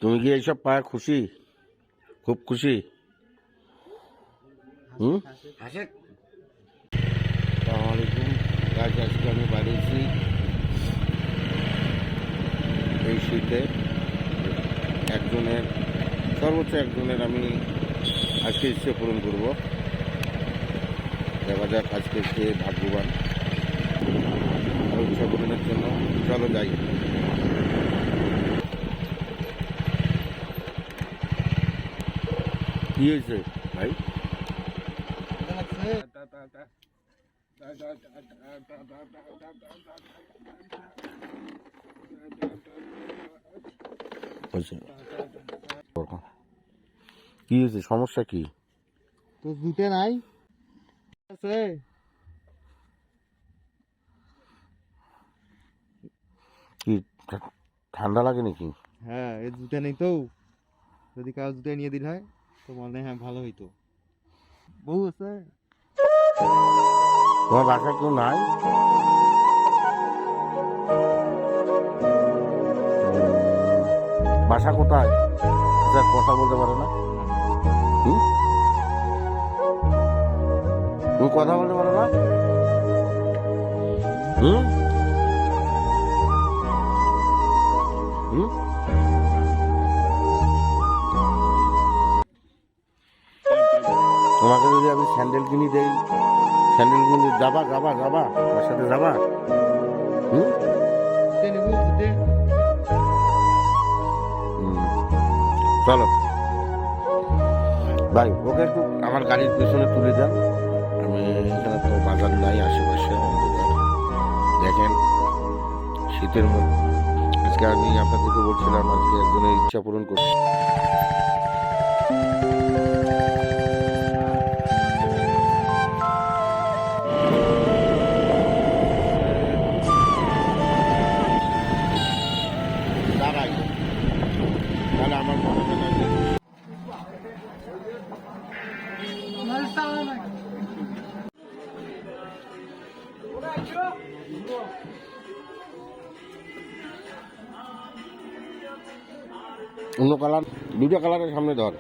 তুমি কি এইসব পায় খুশি? খুব খুশি? আসসালামাইকুম। আজকে আমি বাড়িয়েছি এই শীতে সর্বোচ্চ একজনের আমি আজকে ইচ্ছে পূরণ করব। দেখা যাক আজকে কে ভাগ্যবান ইচ্ছা পূরণের জন্য। চলো যাই। কি হয়েছে ভাই? কি হয়েছে? সমস্যা কি? তো জুতে নাই কি ঠান্ডা লাগে নাকি? হ্যাঁ, এই জুতে নেই তো। যদি কারো জুতে নিয়ে দিল হয় তো মনে হয় ভালো হইতো। বউ আছে? তোমার বাসায় কেউ নাই? বাসা কোথায়? কথা বলতে পারো না? তুমি কথা বলতে পারো না? তোমাকে যদি আমি স্যান্ডেল কিনে দেই, স্যান্ডেল কিনে যাবা আমার সাথে যাবা? চলো ভাই, ওকে একটু আমার গাড়ির পেছনে তুলে দেন। আমি এখানে তো বাজার নাই, আশেপাশে অন্ধকার। দেখেন শীতের মধ্যে আজকে আমি আপনাদেরকে বলছিলাম আজকে একজনের ইচ্ছা পূরণ করছি। দাঁড়াই, তাহলে আমার মনে হয় না যে অন্য কালার, দুটো কালারের সামনে ধর।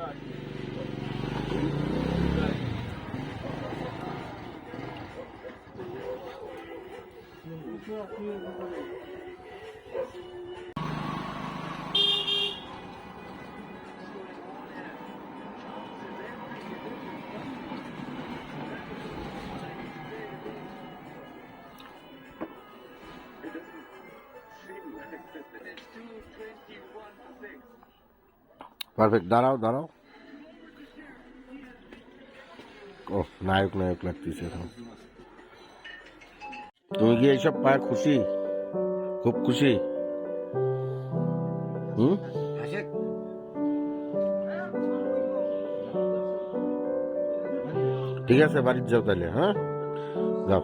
পারফেক্ট। দাঁড়াও। ও নায়ক লাগতেছে এখন। তুমি কি এইসব পায় খুশি? খুব খুশি? ঠিক আছে, বাড়িতে যাও তাহলে। হ্যাঁ, যাও।